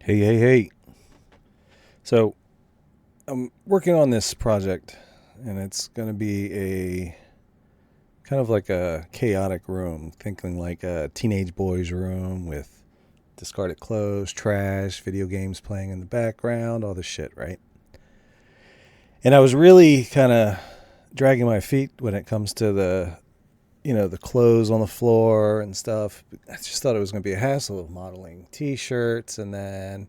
Hey. So I'm working on this project, and it's going to be a kind of like a chaotic room, thinking like a teenage boy's room with discarded clothes, trash, video games playing in the background, all this shit, right? And I was really kind of dragging my feet when it comes to the clothes on the floor and stuff. I just thought it was going to be a hassle of modeling t-shirts and then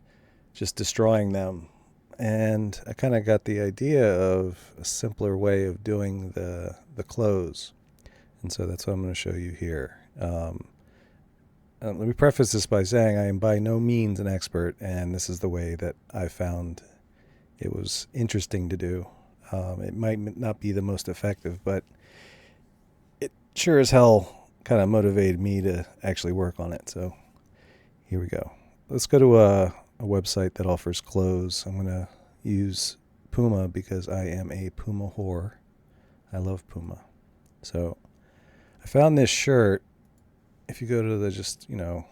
just destroying them. And I kind of got the idea of a simpler way of doing the clothes. And so that's what I'm going to show you here. Let me preface this by saying I am by no means an expert, and this is the way that I found it was interesting to do. It might not be the most effective, but it sure as hell kind of motivated me to actually work on it. So here we go. Let's go to a website that offers clothes. I'm going to use Puma because I am a Puma whore. I love Puma. So I found this shirt. If you go to the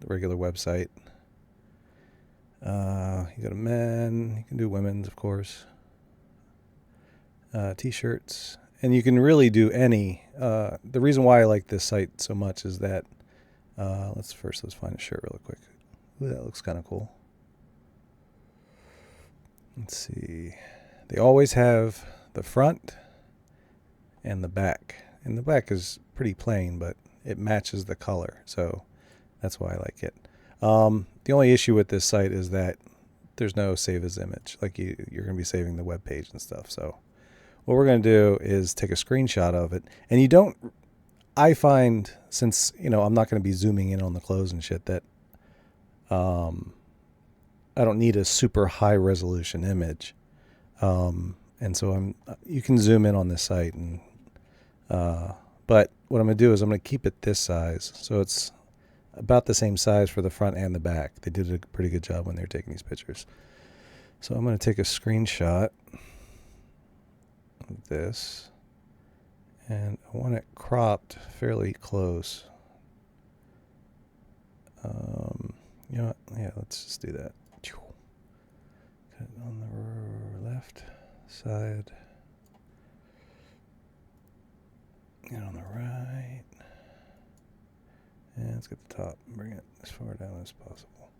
regular website, you go to men, you can do women's, of course, t-shirts, and you can really do any. The reason why I like this site so much is that, let's find a shirt really quick. Ooh, that looks kind of cool. Let's see. They always have the front and the back. And the back is pretty plain, but it matches the color. So that's why I like it. The only issue with this site is that there's no save as image. Like you're going to be saving the web page and stuff. So what we're going to do is take a screenshot of it. And I find, since, I'm not going to be zooming in on the clothes and shit, that I don't need a super high resolution image. And so you can zoom in on this site but what I'm going to do is I'm going to keep it this size. So it's about the same size for the front and the back. They did a pretty good job when they were taking these pictures. So I'm going to take a screenshot of this, and I want it cropped fairly close. You know what? Yeah, let's just do that. Cut it on the left side. And on the right. And let's get the top and bring it as far down as possible.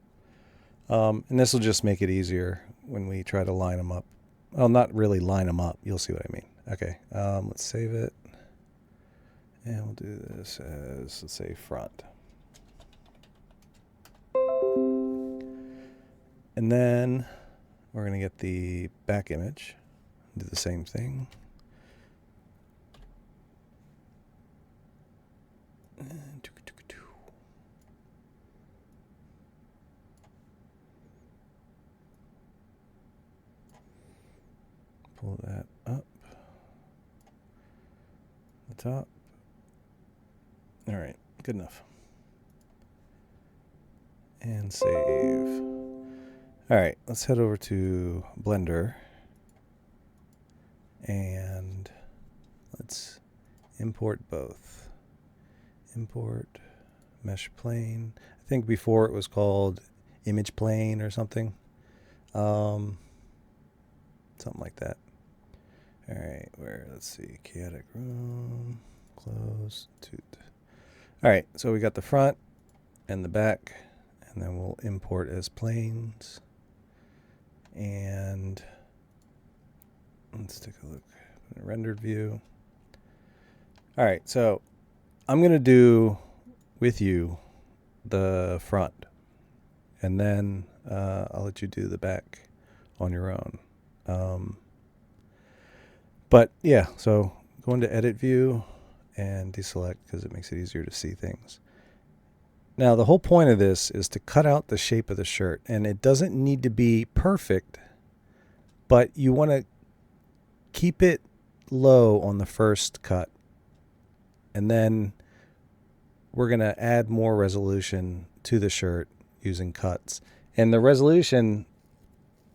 And this will just make it easier when we try to line them up. Well, not really line them up. You'll see what I mean. Okay, let's save it. And we'll do this as, let's say, front. And then we're going to get the back image. Do the same thing. Pull that up. The top. All right, good enough. And save. All right, let's head over to Blender. And let's import both. Import mesh plane. I think before it was called image plane or something. Something like that. All right, let's see, chaotic room, close, toot. All right, so we got the front and the back, and then we'll import as planes. And let's take a look at a rendered view. All right, so I'm going to do with you the front, and then I'll let you do the back on your own. But yeah, so go into edit view and deselect because it makes it easier to see things. Now, the whole point of this is to cut out the shape of the shirt, and it doesn't need to be perfect, but you want to keep it low on the first cut. And then we're going to add more resolution to the shirt using cuts. And the resolution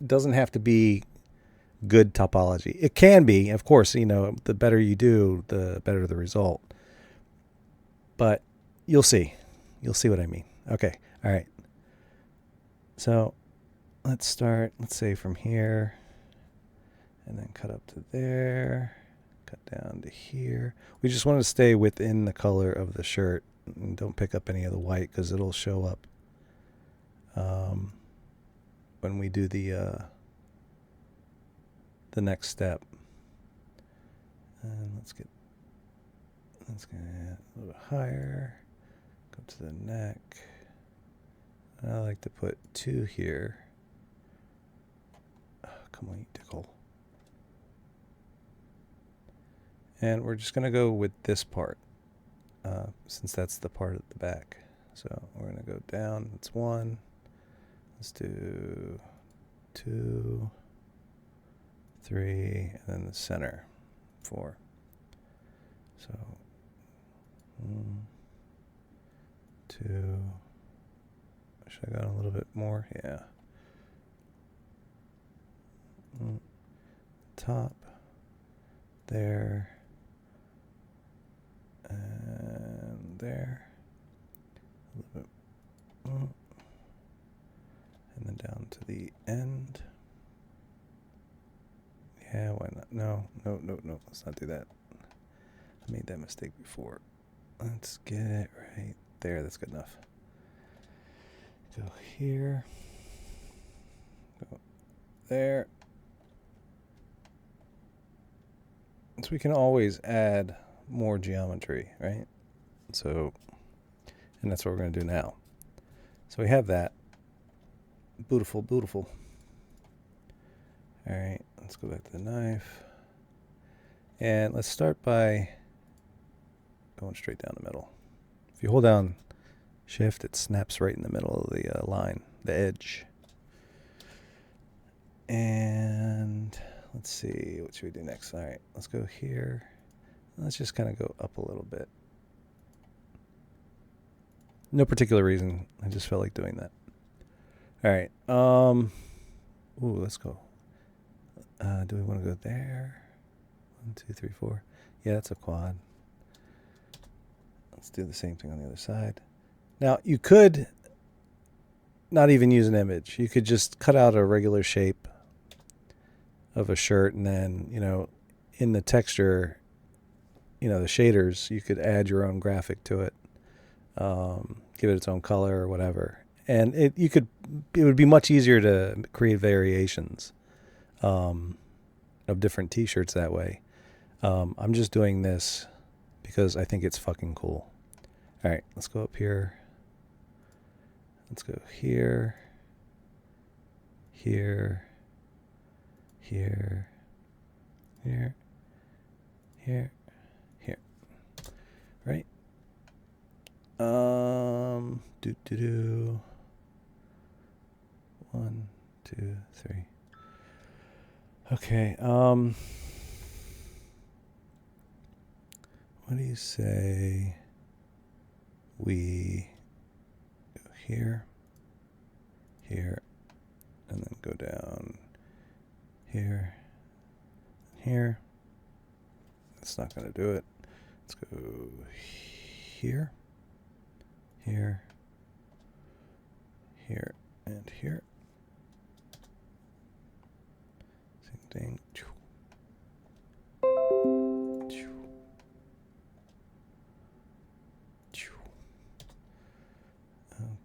doesn't have to be good topology. It can be, of course, the better you do, the better the result. But you'll see. You'll see what I mean. Okay. All right. So let's start, let's say from here, and then cut up to there, cut down to here. We just want to stay within the color of the shirt, and don't pick up any of the white because it'll show up when we do the next step. And let's get a little bit higher, go to the neck. I like to put 2 here. Oh, come on, you tickle. And we're just going to go with this part, since that's the part at the back. So we're going to go down. That's 1. Let's do 2, 3, and then the center, 4. So 1, 2. Should I got a little bit more? Yeah. Top. There. And there. A little bit. And then down to the end. Yeah, why not? No. Let's not do that. I made that mistake before. Let's get it right there. That's good enough. Go here. Go there. So we can always add more geometry, right? So, and that's what we're going to do now. So we have that. Beautiful, beautiful. All right, let's go back to the knife. And let's start by going straight down the middle. If you hold down Shift, it snaps right in the middle of the line, the edge. And let's see, what should we do next? All right, let's go here. Let's just kind of go up a little bit. No particular reason. I just felt like doing that. All right. Ooh, let's go. Do we want to go there? 1, 2, 3, 4. Yeah, that's a quad. Let's do the same thing on the other side. Now, you could not even use an image. You could just cut out a regular shape of a shirt, and then, in the texture, the shaders, you could add your own graphic to it, give it its own color or whatever. And it would be much easier to create variations of different t-shirts that way. I'm just doing this because I think it's fucking cool. All right, let's go up here. Let's go here, here, here, here, here, here. Right? Do. 1, 2, 3. Okay. What do you say we go here, here, and then go down here, here. That's not going to do it. Let's go here, here, here, and here. Same thing.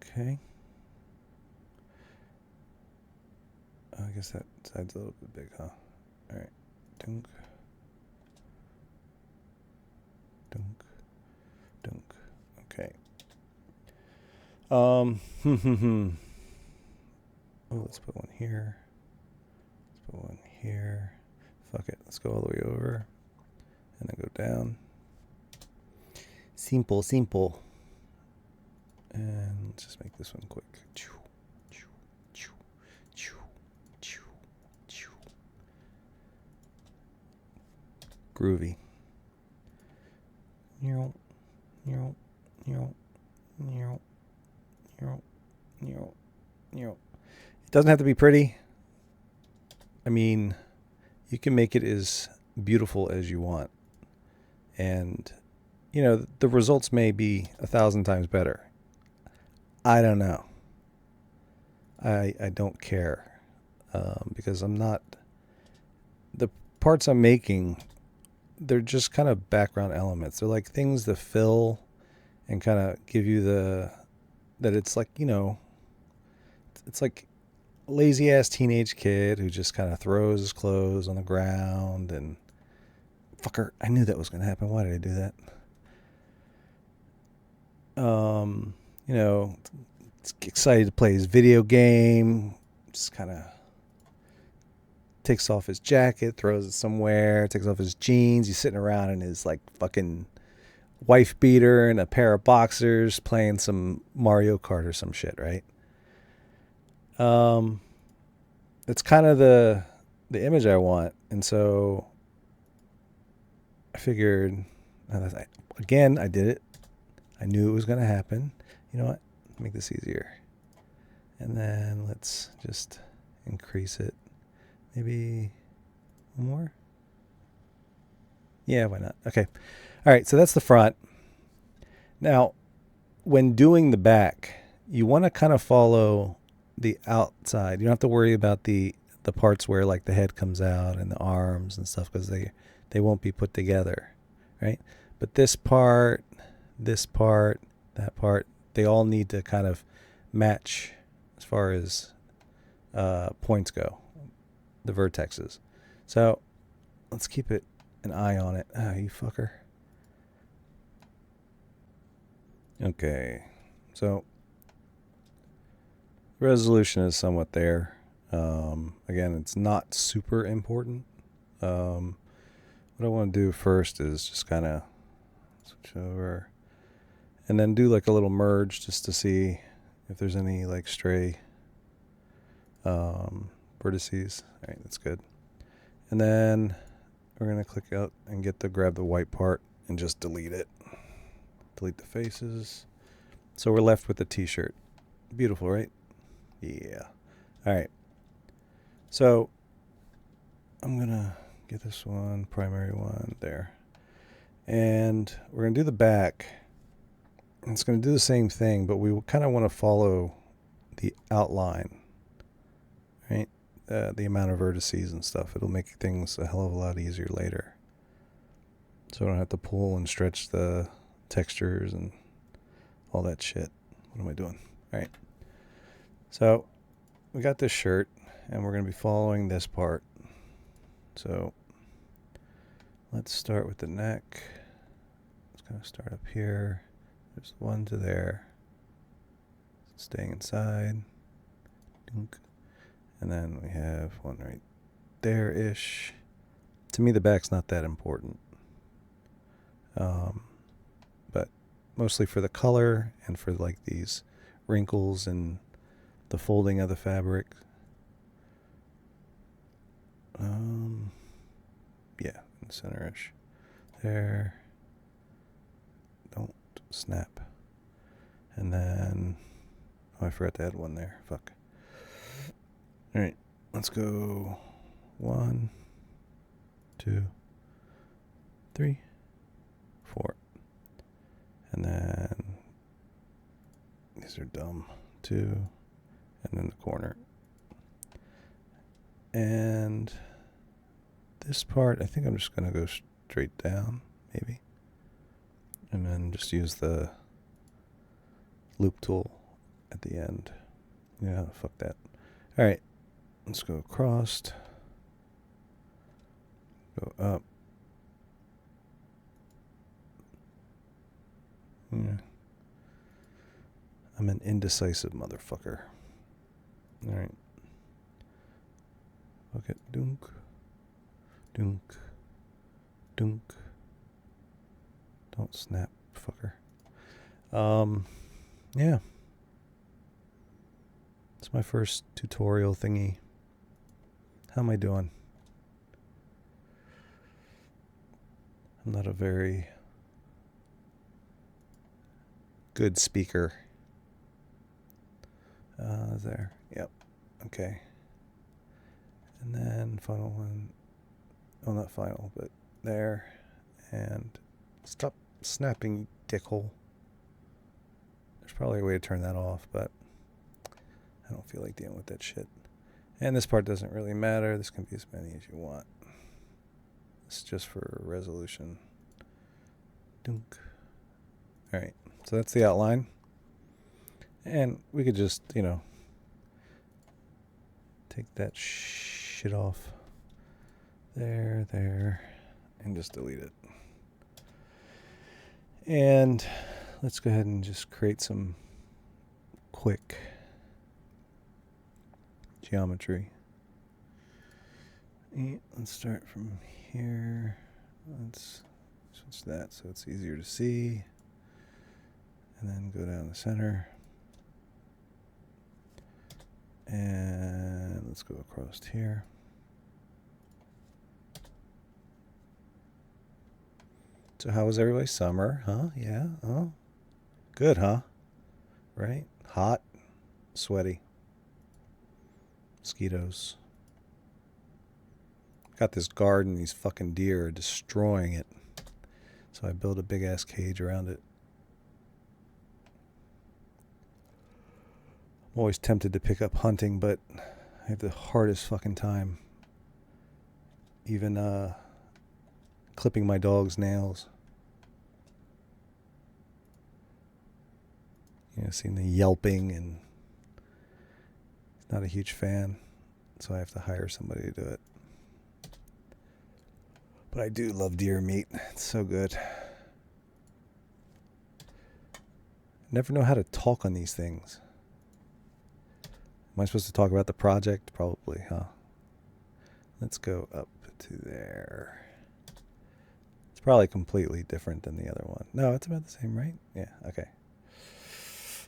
Okay. I guess that side's a little bit big, huh? All right. Dunk. Dunk. Dunk. Okay. Oh, let's put one here. Let's put one here. Fuck it. Let's go all the way over. And then go down. Simple, simple. And let's just make this one quick. Groovy. It doesn't have to be pretty. I mean, you can make it as beautiful as you want. And, the results may be 1,000 times better. I don't know. I don't care. because the parts I'm making, they're just kind of background elements. They're like things to fill and kind of give you that it's like, it's like a lazy ass teenage kid who just kind of throws his clothes on the ground and fucker, I knew that was going to happen. Why did I do that? It's excited to play his video game. Just kind of takes off his jacket, throws it somewhere, takes off his jeans. He's sitting around in his like fucking wife beater and a pair of boxers playing some Mario Kart or some shit, right? It's kind of the image I want. And so I figured, again, I did it. I knew it was going to happen. You know what? Make this easier. And then let's just increase it. Maybe one more? Yeah, why not? Okay. All right, so that's the front. Now, when doing the back, you want to kind of follow the outside. You don't have to worry about the parts where like the head comes out and the arms and stuff because they won't be put together, right? But this part, that part, they all need to kind of match as far as points go, the vertexes. So let's keep an eye on it. Ah, you fucker. Okay, so resolution is somewhat there. Again, it's not super important. What I want to do first is just kind of switch over and then do like a little merge just to see if there's any like stray vertices. All right, that's good. And then we're going to click out and grab the white part and just delete it. Delete the faces. So we're left with the t-shirt. Beautiful, right? Yeah. All right. So I'm going to get this one, primary one there. And we're going to do the back. And it's going to do the same thing, but we kind of want to follow the outline, right? The amount of vertices and stuff. It'll make things a hell of a lot easier later. So I don't have to pull and stretch the textures and all that shit. What am I doing? All right. So we got this shirt, and we're going to be following this part. So let's start with the neck. It's going to start up here. There's one to there. Staying inside. Dunk. And then we have one right there-ish. To me, the back's not that important. But mostly for the color and for like these wrinkles and the folding of the fabric. Yeah, in the center-ish. There. Don't snap. And then, I forgot to add one there. Fuck. All right, let's go 1, 2, 3, 4. And then, these are dumb. 2, and then the corner. And this part, I think I'm just going to go straight down, maybe. And then just use the loop tool at the end. Yeah, fuck that. All right, let's go across. Go up. Yeah. I'm an indecisive motherfucker. All right. Okay, dunk, dunk, dunk. Don't snap, fucker. Yeah. It's my first tutorial thingy. How am I doing? I'm not a very good speaker. There. Yep. Okay. And then final one. Oh, not final, but there. And stop snapping, dickhole. There's probably a way to turn that off, but I don't feel like dealing with that shit. And this part doesn't really matter. This can be as many as you want. It's just for resolution. Dunk. All right, so that's the outline. And we could just, take that shit off. There, and just delete it. And let's go ahead and just create some quick geometry. And let's start from here. Let's switch that so it's easier to see. And then go down the center. And let's go across here. So how was everybody's summer? Huh? Yeah? Oh, good, huh? Right? Hot, sweaty. Mosquitoes. Got this garden, these fucking deer are destroying it. So I built a big ass cage around it. I'm always tempted to pick up hunting, but I have the hardest fucking time. Even clipping my dog's nails. Seeing the yelping, and not a huge fan, so I have to hire somebody to do it. But I do love deer meat. It's so good. Never know how to talk on these things. Am I supposed to talk about the project? Probably, huh? Let's go up to there. It's probably completely different than the other one. No, it's about the same, right? Yeah, okay.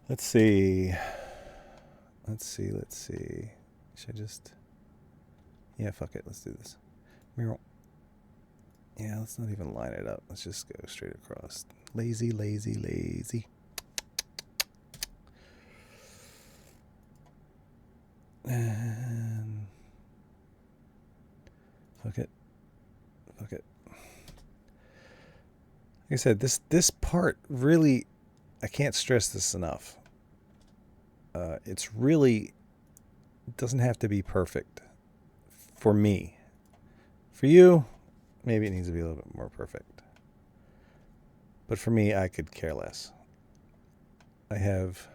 Let's see. Should I just... Yeah, fuck it. Let's do this. Yeah, let's not even line it up. Let's just go straight across. Lazy. And... Fuck it. Like I said, this part really... I can't stress this enough. It's really... It doesn't have to be perfect. For me. For you, maybe it needs to be a little bit more perfect. But for me, I could care less. I have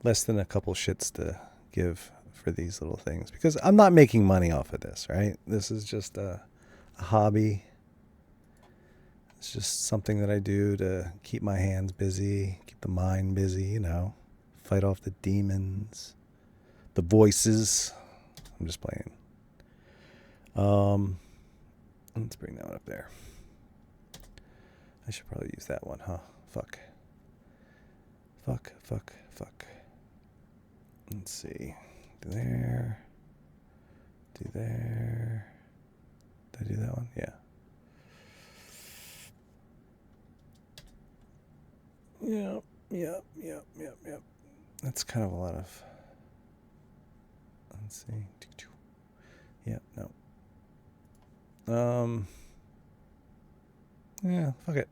less than a couple shits to give for these little things. Because I'm not making money off of this, right? This is just a hobby. It's just something that I do to keep my hands busy, keep the mind busy, fight off the demons, the voices. I'm just playing. Let's bring that one up there. I should probably use that one, huh? Fuck. Let's see. Do there. Did I do that one? Yeah. Yep. That's kind of a lot of... Let's see. Yeah, no. Yeah, fuck it.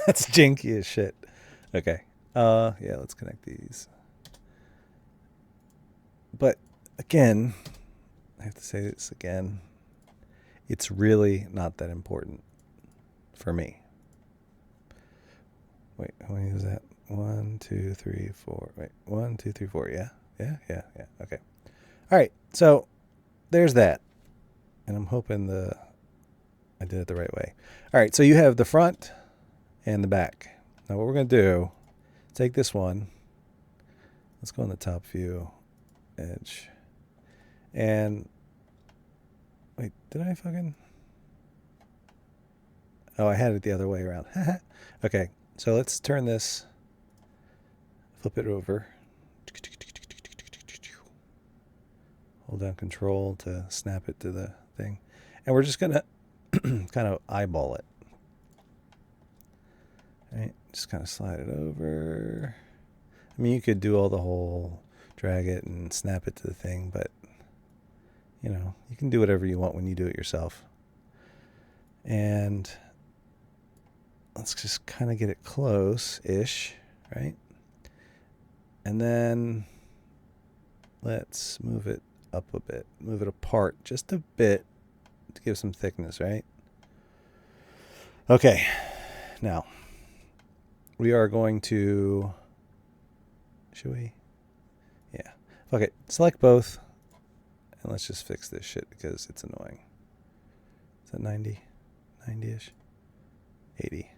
That's janky as shit. Okay. Yeah, let's connect these. But again, I have to say this again. It's really not that important for me. Wait, how many is that? 1, 2, 3, 4. Wait, 1, 2, 3, 4. Yeah. Okay. All right. So there's that. And I'm hoping I did it the right way. All right. So you have the front and the back. Now what we're going to do, take this one. Let's go on the top view edge. And wait, did I fucking... Oh, I had it the other way around. Okay. So let's turn this, flip it over. Hold down Control to snap it to the thing. And we're just going to kind of eyeball it. Right? Just kind of slide it over. I mean, you could do all the whole drag it and snap it to the thing, but, you can do whatever you want when you do it yourself. And let's just kind of get it close-ish, right? And then let's move it up a bit. Move it apart just a bit to give some thickness, right? Okay. Now, we are going to... Should we? Yeah. Okay. Select both. And let's just fix this shit because it's annoying. Is that 90? 90-ish? 80.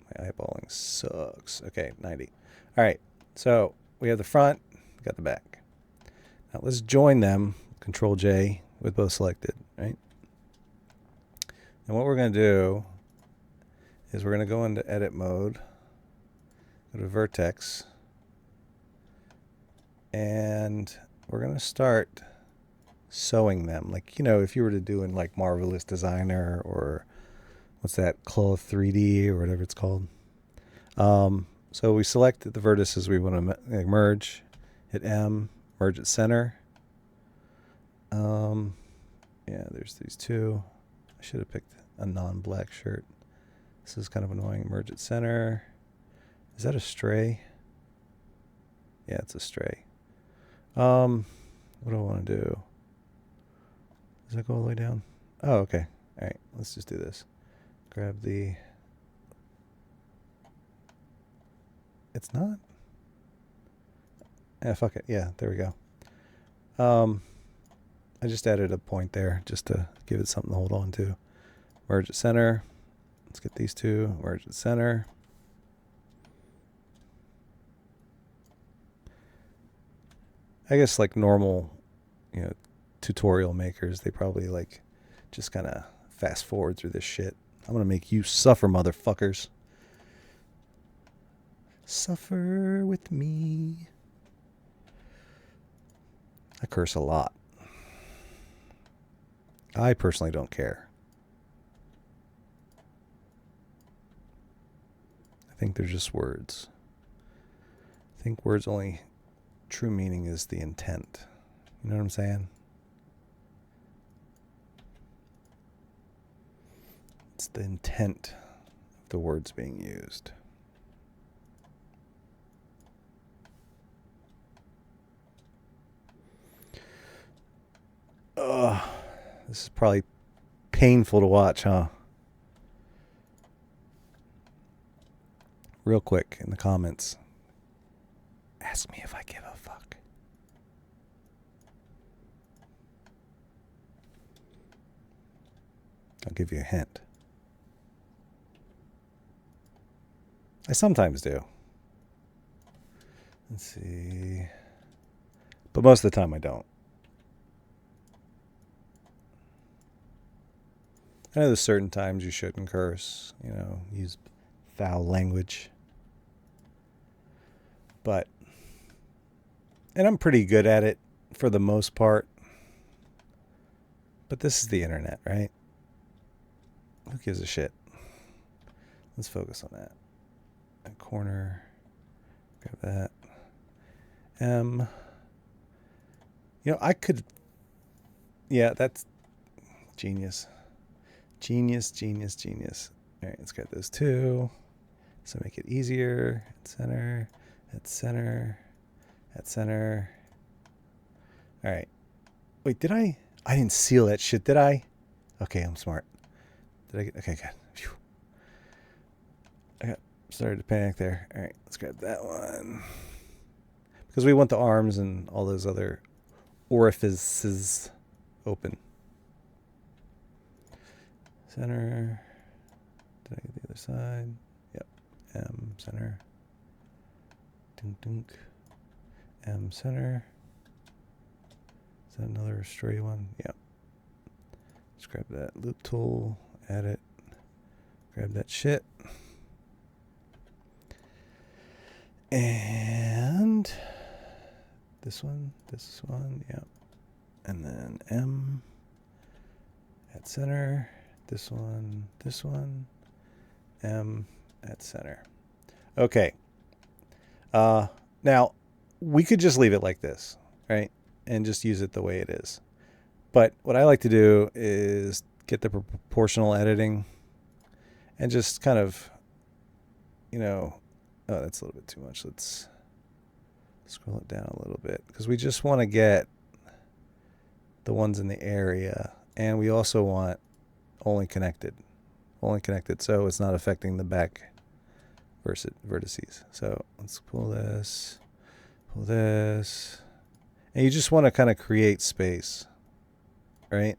My eyeballing sucks. Okay, 90. All right. So we have the front, got the back. Now let's join them. Control J with both selected, right? And what we're going to do is we're going to go into edit mode, go to vertex, and we're going to start sewing them. Like, you know, if you were to do in like Marvelous Designer or what's that, Claw 3D or whatever it's called. So we select the vertices we want to merge, hit M, merge at center. Yeah, there's these two. I should have picked a non-black shirt. This is kind of annoying. Merge at center. Is that a stray? Yeah, it's a stray. What do I want to do? Does that go all the way down? Oh, okay. All right, let's just do this. Grab the... It's not? Yeah, fuck it. Yeah, there we go. I just added a point there just to give it something to hold on to. Merge at center. Let's get these two. Merge at center. I guess like normal, you know, tutorial makers, they probably like just kind of fast forward through this shit. I'm going to make you suffer, motherfuckers. Suffer with me. I curse a lot. I personally don't care. I think they're just words. I think words' only true meaning is the intent. You know what I'm saying? It's the intent of the words being used. This is probably painful to watch, huh? Real quick in the comments, ask me if I give a fuck. I'll give you a hint. I sometimes do. Let's see. But most of the time I don't. I know there's certain times you shouldn't curse, you know, use foul language. But, and I'm pretty good at it for the most part. But this is the internet, right? Who gives a shit? Let's focus on that. A corner. Grab that. M. You know, I could... Yeah, that's genius. Genius, genius, genius. All right, let's grab those two. So make it easier. At center, at center, at center. All right. Wait, did I? I didn't seal that shit, did I? Okay, I'm smart. Did I get... Okay, good. Phew. I got started to panic there. All right, let's grab that one. Because we want the arms and all those other orifices open. Center. Did I get the other side? Yep. M, center. Dunk, dunk. M, center. Is that another stray one? Yep. Let's grab that loop tool. Add it. Grab that shit. And this one, yep. And then M at center. This one, M at center. Okay. Now, we could just leave it like this, right? And just use it the way it is. But what I like to do is get the proportional editing and just kind of, you know, oh, that's a little bit too much. Let's Scroll it down a little bit because we just want to get the ones in the area, and we also want only connected so it's not affecting the back vertices. So let's pull this, and you just want to kind of create space, right?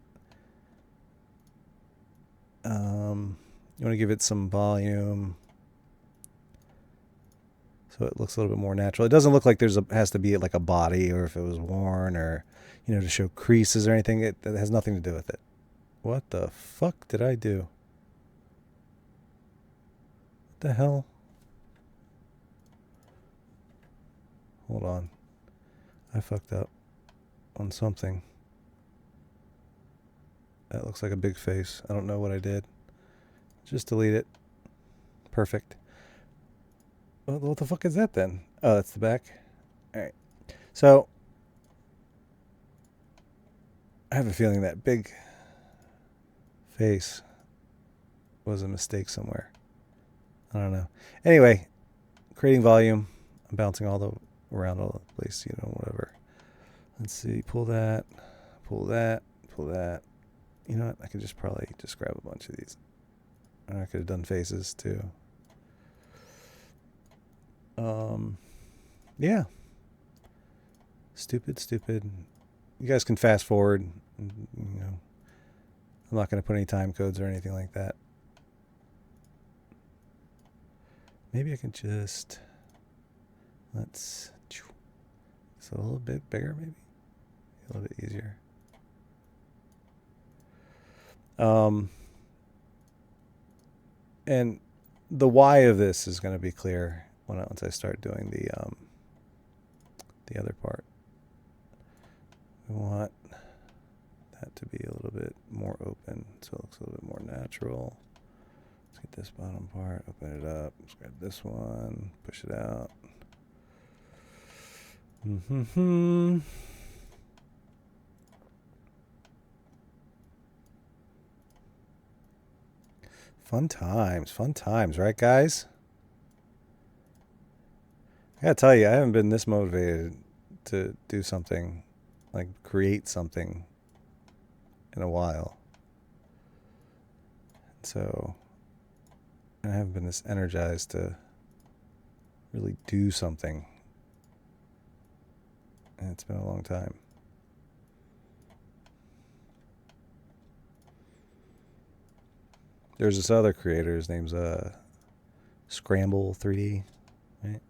You want to give it some volume so it looks a little bit more natural. It doesn't look like has to be like a body, or if it was worn, or to show creases or anything. It has nothing to do with it. What the fuck did I do? What the hell? Hold on. I fucked up on something. That looks like a big face. I don't know what I did. Just delete it. Perfect. What the fuck is that then? Oh, that's the back. All right. So I have a feeling that big face was a mistake somewhere. I don't know. Anyway, creating volume. I'm bouncing around all the place, whatever. Let's see. Pull that. Pull that. Pull that. You know what? I could probably just grab a bunch of these. And I could have done faces too. Yeah. Stupid. You guys can fast forward. I'm not going to put any time codes or anything like that. Maybe I can just... It's a little bit bigger, maybe. A little bit easier. And the why of this is going to be clear once I start doing the other part. We want that to be a little bit more open, so it looks a little bit more natural. Let's get this bottom part, open it up. Let's grab this one, push it out. Fun times, right, guys? I gotta tell you, I haven't been this motivated to do something, like create something, in a while. So, I haven't been this energized to really do something. And it's been a long time. There's this other creator, his name's Scramble 3D, right?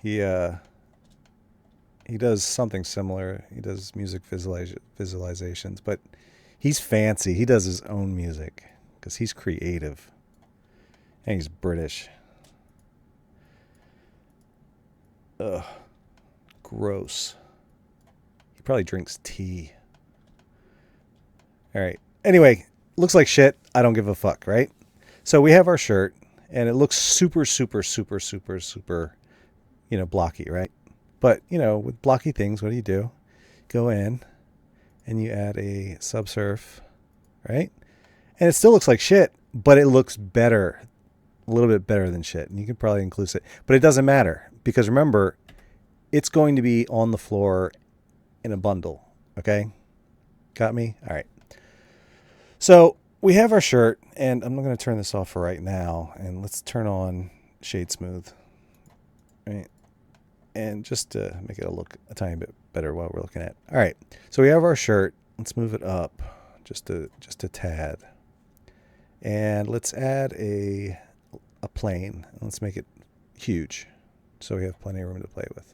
He does something similar. He does music visualizations, but he's fancy. He does his own music because he's creative. And he's British. Ugh. Gross. He probably drinks tea. All right. Anyway, looks like shit. I don't give a fuck, right? So we have our shirt, and it looks super, blocky, right? But, with blocky things, what do? Go in, and you add a subsurf, right? And it still looks like shit, but it looks better, a little bit better than shit. And you can probably include it, but it doesn't matter because remember, it's going to be on the floor in a bundle, okay? Got me? All right. So we have our shirt, and I'm not going to turn this off for right now, and let's turn on Shade Smooth, right? And just to make it look a tiny bit better while we're looking at. All right, so we have our shirt. Let's move it up just a tad, and let's add a plane. Let's make it huge, so we have plenty of room to play with.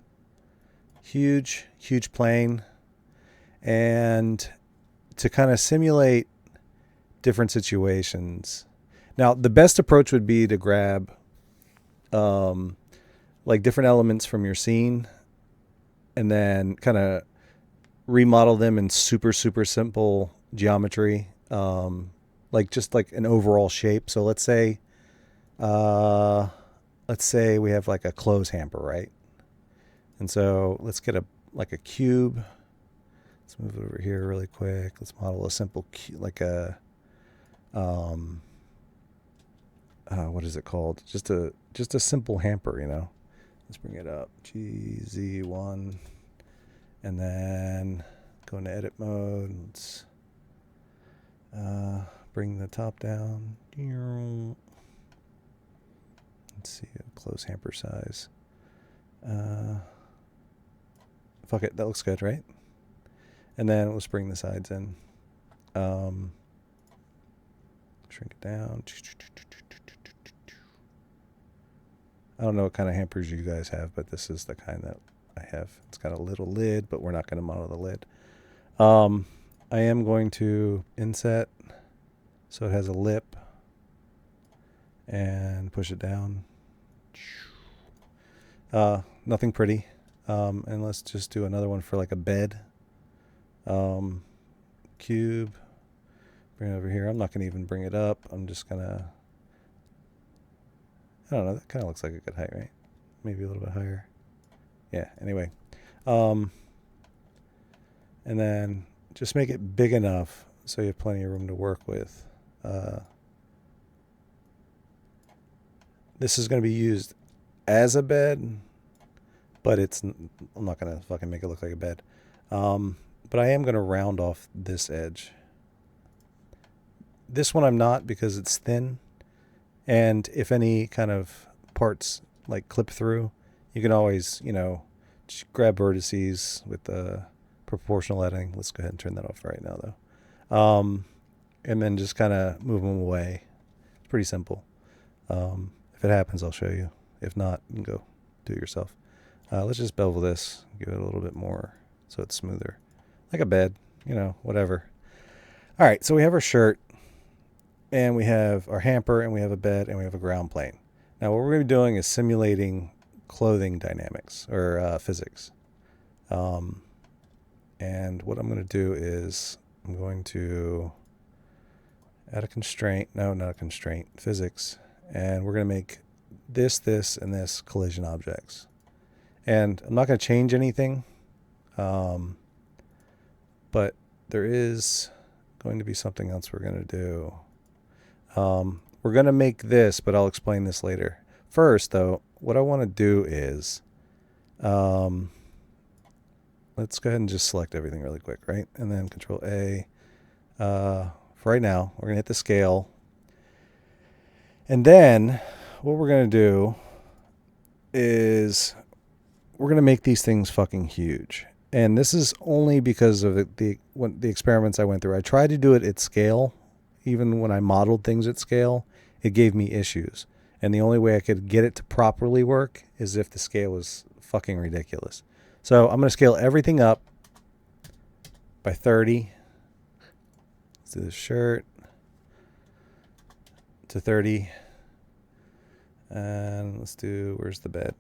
Huge plane, and to kind of simulate different situations. Now, the best approach would be to grab like different elements from your scene and then kind of remodel them in super simple geometry, like just like an overall shape. So let's say we have like a clothes hamper, right? And so let's get a cube. Let's move it over here really quick. Let's model a simple like a what is it called? Just a simple hamper, Let's bring it up. GZ1. And then go into edit mode. Let's bring the top down. Let's see, close hamper size. Fuck it, that looks good, right? And then let's bring the sides in. Shrink it down. I don't know what kind of hampers you guys have, but this is the kind that I have. It's got a little lid, but we're not going to model the lid. I am going to inset so it has a lip and push it down. Nothing pretty. And let's just do another one for like a bed. Cube. Bring it over here. I'm not going to even bring it up. I'm just going to... I don't know. That kind of looks like a good height, right? Maybe a little bit higher. Yeah, anyway. And then just make it big enough so you have plenty of room to work with. This is going to be used as a bed, but I'm not going to fucking make it look like a bed. But I am going to round off this edge. This one I'm not because it's thin. And if any kind of parts like clip through, you can always, just grab vertices with the proportional editing. Let's go ahead and turn that off right now, though. And then just kind of move them away. It's pretty simple. If it happens, I'll show you. If not, you can go do it yourself. Let's just bevel this, give it a little bit more so it's smoother. Like a bed, whatever. All right, so we have our shirt, and we have our hamper, and we have a bed, and we have a ground plane. Now, what we're going to be doing is simulating clothing dynamics, or physics. And what I'm going to do is I'm going to add a constraint. No, not a constraint. Physics. And we're going to make this, and this collision objects. And I'm not going to change anything. But there is going to be something else we're going to do. We're going to make this, but I'll explain this later. First, though, what I want to do is, let's go ahead and just select everything really quick, right? And then Control A. For right now, we're going to hit the scale. And then what we're going to do is we're going to make these things fucking huge. And this is only because of the experiments I went through. I tried to do it at scale. Even when I modeled things at scale, it gave me issues. And the only way I could get it to properly work is if the scale was fucking ridiculous. So I'm going to scale everything up by 30. Let's do the shirt to 30. And let's do, where's the bed?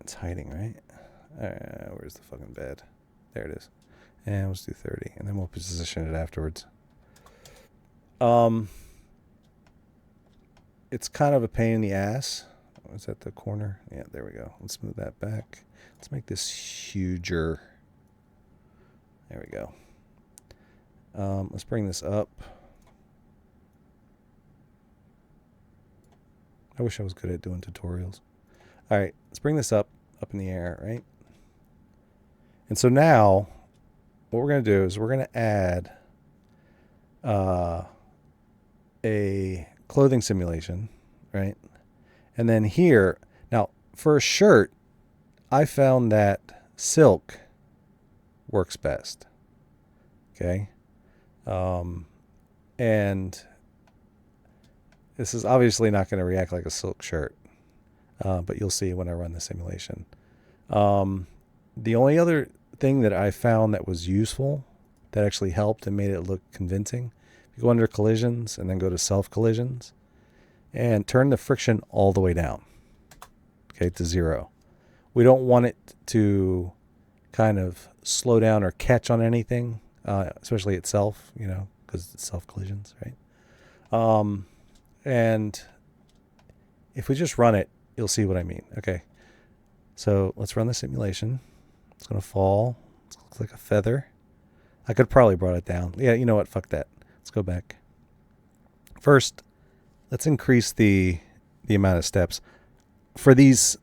It's hiding, right? Where's the fucking bed? There it is. And let's do 30. And then we'll position it afterwards. It's kind of a pain in the ass. Is that the corner? Yeah, there we go. Let's move that back. Let's make this huger. There we go. Let's bring this up. I wish I was good at doing tutorials. All right, let's bring this up in the air, right? And so now what we're going to do is we're going to add a clothing simulation, right? And then here, now for a shirt, I found that silk works best. Okay. And this is obviously not going to react like a silk shirt, but you'll see when I run the simulation. The only other thing that I found that was useful, that actually helped and made it look convincing, you go under collisions and then go to self collisions and turn the friction all the way down, okay, to 0. We don't want it to kind of slow down or catch on anything, especially itself, because it's self collisions, right? And if we just run it, you'll see what I mean. Okay, so let's run the simulation. It's going to fall. It looks like a feather. I could probably brought it down. Yeah, you know what? Fuck that. Let's go back. First, let's increase the amount of steps. For these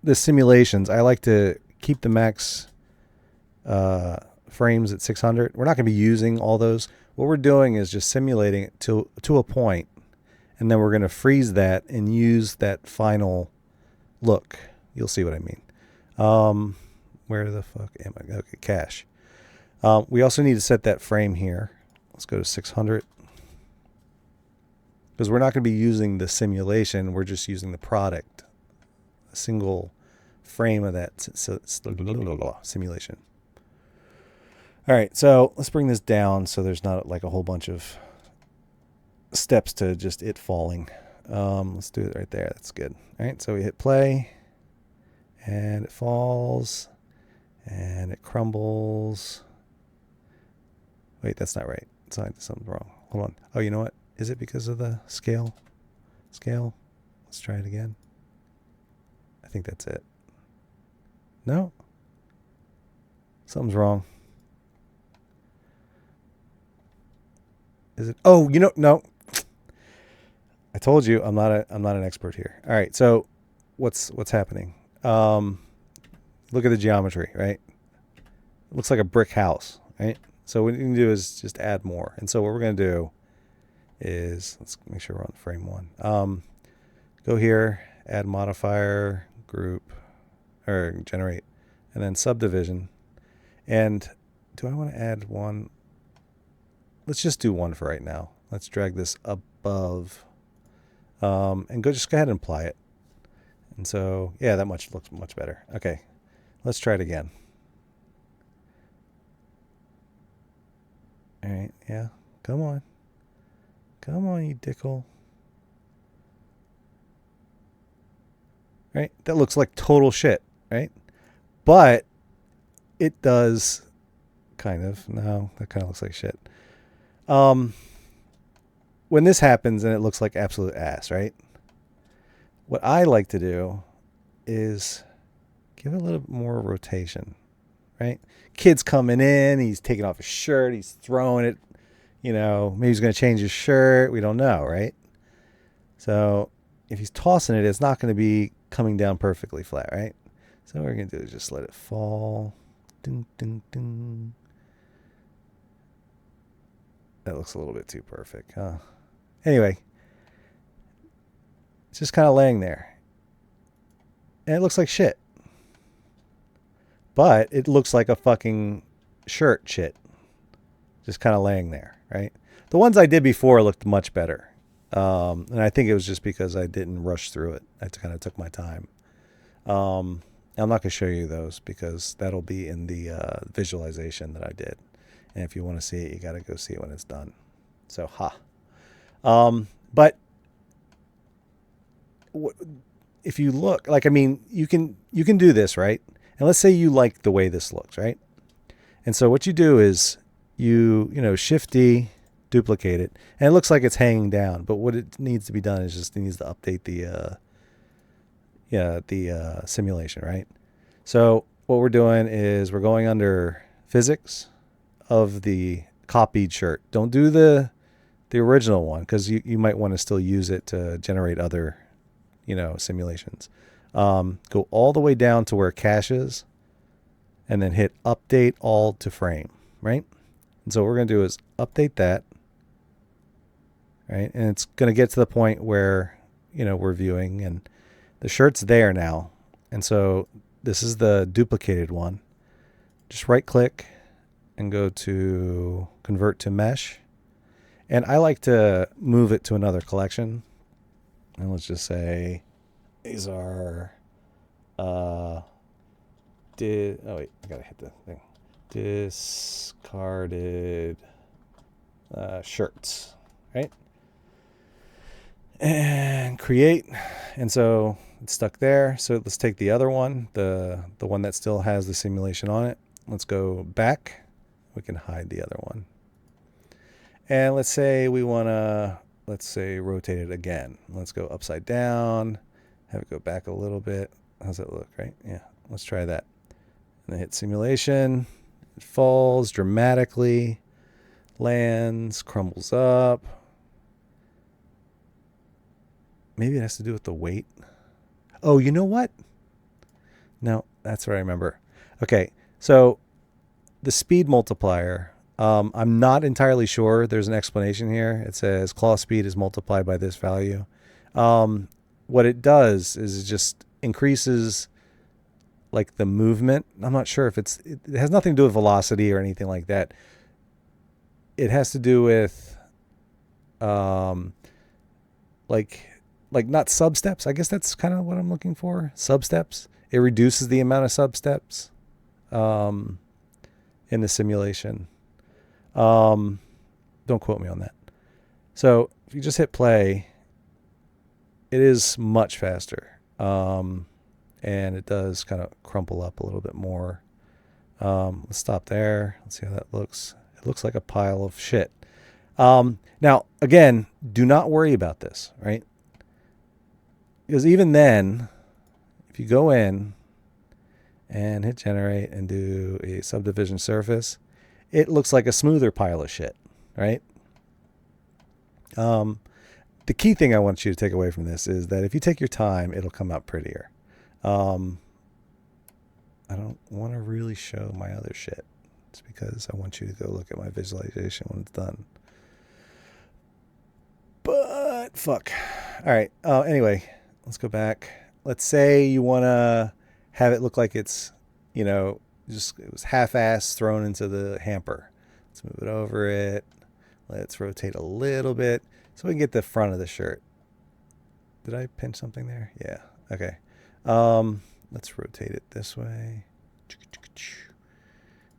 the simulations, I like to keep the max frames at 600. We're not going to be using all those. What we're doing is just simulating it to a point, and then we're going to freeze that and use that final look. You'll see what I mean. Where the fuck am I? Okay, cache. We also need to set that frame here. Let's go to 600. Because we're not going to be using the simulation. We're just using the product. A single frame of that simulation. All right, so let's bring this down so there's not like a whole bunch of steps to just it falling. Let's do it right there. That's good. All right, so we hit play, and it falls, and it crumbles. Wait, that's not right. It's not, something's wrong. Hold on. Oh, you know what? Is it because of the scale? Let's try it again. I think that's it. No? Something's wrong. Is it? Oh, no. I told you I'm not an expert here. All right, so what's happening? Look at the geometry, right? It looks like a brick house, right? So what you can do is just add more. And so what we're going to do is, let's make sure we're on frame 1. Go here, add modifier, group, or generate, and then subdivision. And do I want to add one? Let's just do one for right now. Let's drag this above, and just go ahead and apply it. And so, yeah, that looks much better. Okay, let's try it again. All right, yeah, come on, you dickhole. Right, that looks like total shit, right? But it does kind of. No, that kind of looks like shit. When this happens and it looks like absolute ass, right? What I like to do is give it a little bit more rotation, right? Kid's coming in, he's taking off his shirt, he's throwing it, maybe he's going to change his shirt. We don't know, right? So if he's tossing it, it's not going to be coming down perfectly flat, right? So what we're going to do is just let it fall. Ding, ding, ding. That looks a little bit too perfect, huh? Anyway, it's just kind of laying there. And it looks like shit. But it looks like a fucking shirt shit. Just kind of laying there, right? The ones I did before looked much better. And I think it was just because I didn't rush through it. I kind of took my time. I'm not going to show you those because that'll be in the visualization that I did. And if you want to see it, you got to go see it when it's done. So, but if you look, you can do this, right? And let's say you like the way this looks, right? And so what you do is Shift D, duplicate it, and it looks like it's hanging down. But what it needs to be done is just it needs to update the simulation, right? So what we're doing is we're going under physics of the copied shirt. Don't do the original one because you might want to still use it to generate other simulations. Go all the way down to where cache is, and then hit update all to frame, right? And so what we're going to do is update that, right? And it's going to get to the point where we're viewing, and the shirt's there now. And so this is the duplicated one. Just right click and go to convert to mesh. And I like to move it to another collection. And let's just say these are oh wait, I gotta hit the thing. Discarded shirts, right? And create. And so it's stuck there. So let's take the other one, the one that still has the simulation on it. Let's go back. We can hide the other one. And let's say we want to, rotate it again. Let's go upside down, have it go back a little bit. How's that look, right? Yeah, let's try that. And then hit simulation. It falls dramatically, lands, crumbles up. Maybe it has to do with the weight. Oh, you know what? No, that's what I remember. Okay, so the speed multiplier. I'm not entirely sure. There's an explanation here. It says claw speed is multiplied by this value. What it does is it just increases like the movement. I'm not sure if it has nothing to do with velocity or anything like that. It has to do with um, like not sub steps. I guess that's kind of what I'm looking for. Sub steps. It reduces the amount of sub steps um, in the simulation. Don't quote me on that. So if you just hit play, it is much faster. And it does kind of crumple up a little bit more. Let's stop there. Let's see how that looks. It looks like a pile of shit. Now, again, do not worry about this, right? Because even then, if you go in and hit generate and do a subdivision surface, it looks like a smoother pile of shit, right? The key thing I want you to take away from this is that if you take your time, it'll come out prettier. I don't want to really show my other shit. It's because I want you to go look at my visualization when it's done. But fuck. All right. Anyway, let's go back. Let's say you want to have it look like it's, just it was half-assed thrown into the hamper. Let's move it over it. Let's rotate a little bit so we can get the front of the shirt. Did I pinch something there? Yeah. Okay. Let's rotate it this way.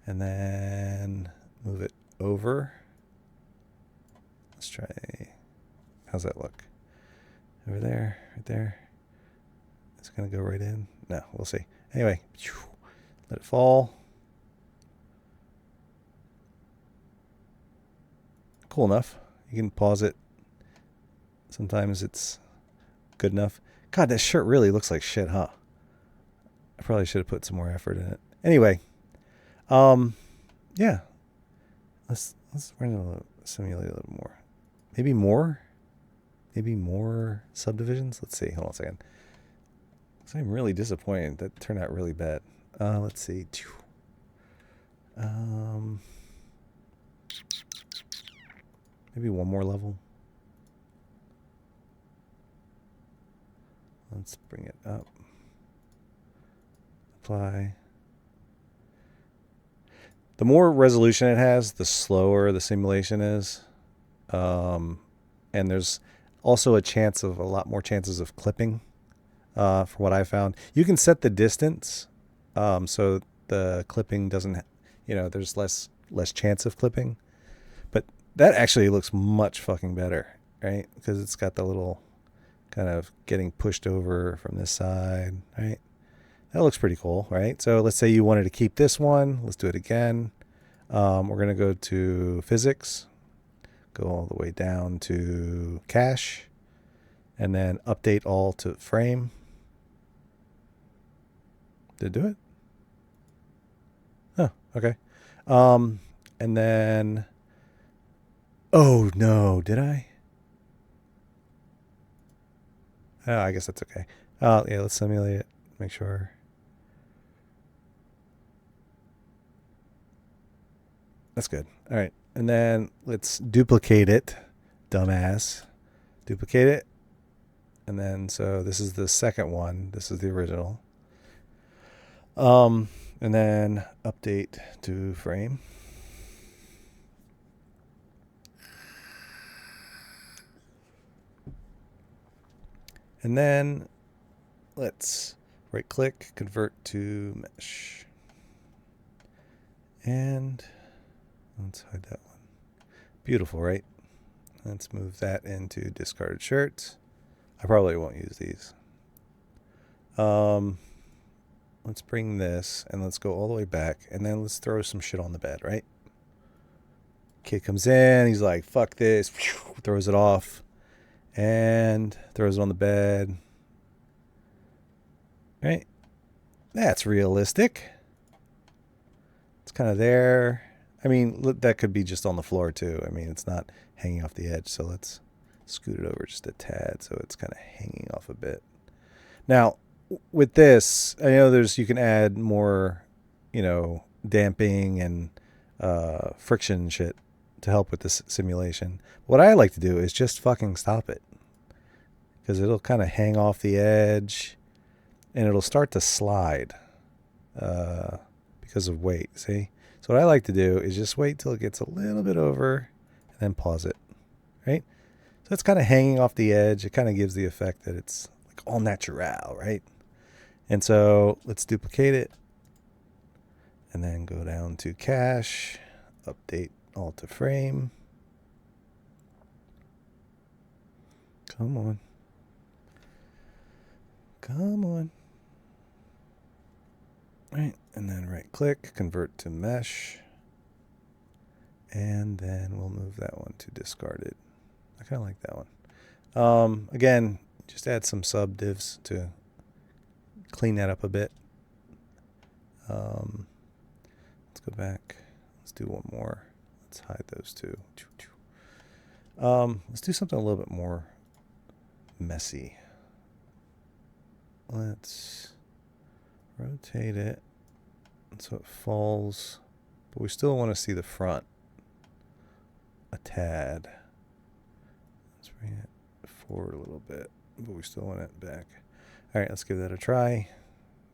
And then move it over. Let's try. How's that look? Over there, right there. It's going to go right in. No, we'll see. Anyway, let it fall. Cool enough. You can pause it. Sometimes it's good enough. God, that shirt really looks like shit, huh? I probably should have put some more effort in it. Anyway, yeah. Let's simulate a little more. Maybe more subdivisions. Let's see. Hold on a second. I'm really disappointed. That turned out really bad. Let's see. Maybe one more level. Let's bring it up. Apply. The more resolution it has, the slower the simulation is. And there's also a lot more chances of clipping, from what I found. You can set the distance, so the clipping doesn't, there's less chance of clipping. But that actually looks much fucking better, right? Because it's got the little kind of getting pushed over from this side, right? That looks pretty cool, right? So let's say you wanted to keep this one. Let's do it again. We're going to go to physics, go all the way down to cache, and then update all to frame. Did it do it? Oh, okay. And then, oh no, did I? Oh, I guess that's okay. Yeah, let's simulate it. Make sure. That's good. All right. And then let's duplicate it. Dumbass. Duplicate it. And then, so this is the second one. This is the original. And then update to frame. And then let's right click, convert to mesh. And let's hide that one. Beautiful, right? Let's move that into discarded shirts. I probably won't use these. Let's bring this and let's go all the way back, and then let's throw some shit on the bed, right? Kid comes in, he's like, fuck this, throws it off and throws it on the bed. Right? That's realistic. It's kind of there. I mean, that could be just on the floor too. I mean, it's not hanging off the edge, so let's scoot it over just a tad so it's kind of hanging off a bit. Now, with this, I know you can add more, damping and friction and shit to help with this simulation. What I like to do is just fucking stop it, because it'll kind of hang off the edge and it'll start to slide because of weight. See? So what I like to do is just wait till it gets a little bit over and then pause it. Right? So it's kind of hanging off the edge. It kind of gives the effect that it's like all natural, right? And so let's duplicate it and then go down to cache, update all to frame. Come on. Come on. All right, and then right click, convert to mesh. And then we'll move that one to discarded. I kind of like that one. Again, just add some sub divs to clean that up a bit. Let's go back. Let's do one more. Let's hide those two. Let's do something a little bit more messy. Let's rotate it so it falls, but we still want to see the front a tad. Let's bring it forward a little bit, but we still want it back. All right, let's give that a try.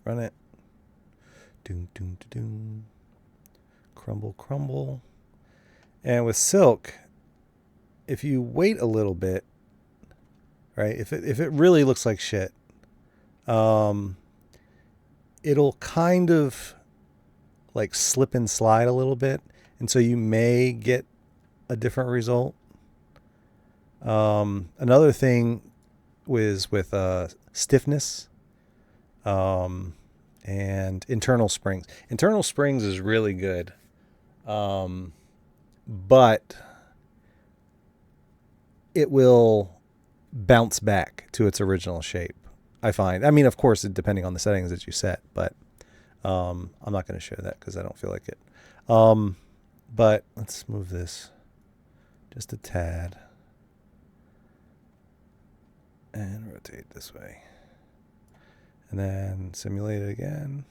Run it. Doom, doom, doom. Crumble, crumble. And with silk, if you wait a little bit, right? If it really looks like shit, it'll kind of like slip and slide a little bit, and so you may get a different result. Another thing was with stiffness and internal springs. Internal springs is really good, but it will bounce back to its original shape, I find. I mean, of course, depending on the settings that you set, but I'm not going to show that because I don't feel like it. But let's move this just a tad and rotate this way. And then simulate it again,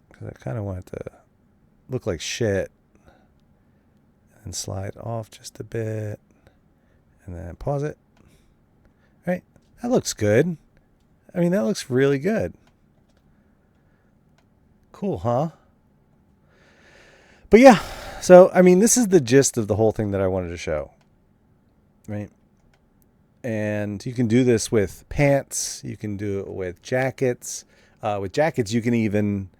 because I kind of want it to look like shit. And slide off just a bit. And then pause it. Right? That looks good. I mean, that looks really good. Cool, huh? But yeah, so, I mean, this is the gist of the whole thing that I wanted to show. Right? And you can do this with pants. You can do it with jackets. With jackets, you can even,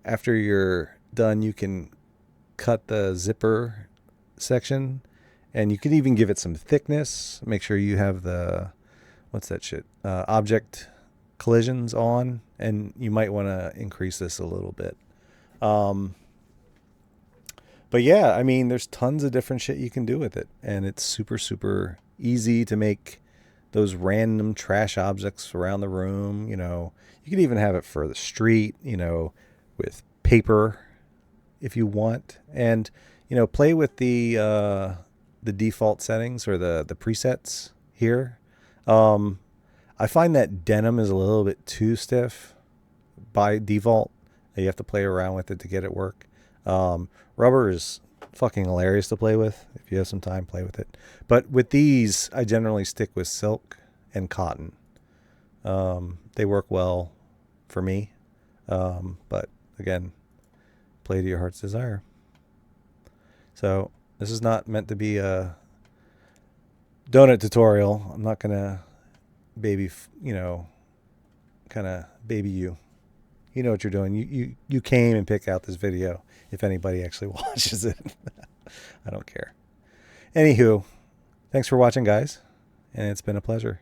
after you're done, you can cut the zipper section, and you can even give it some thickness. Make sure you have the, what's that shit? Object collisions on, and you might want to increase this a little bit. But yeah, I mean, there's tons of different shit you can do with it, and it's super, super easy to make those random trash objects around the room. You can even have it for the street, with paper if you want, and play with the default settings or the presets here. I find that denim is a little bit too stiff by default. You have to play around with it to get it work. Rubber is fucking hilarious to play with. If you have some time, play with it. But with these, I generally stick with silk and cotton. They work well for me. But again, play to your heart's desire. So this is not meant to be a donut tutorial. I'm not gonna kind of baby you. You know what you're doing. You came and picked out this video. If anybody actually watches it, I don't care. Anywho, thanks for watching, guys, and it's been a pleasure.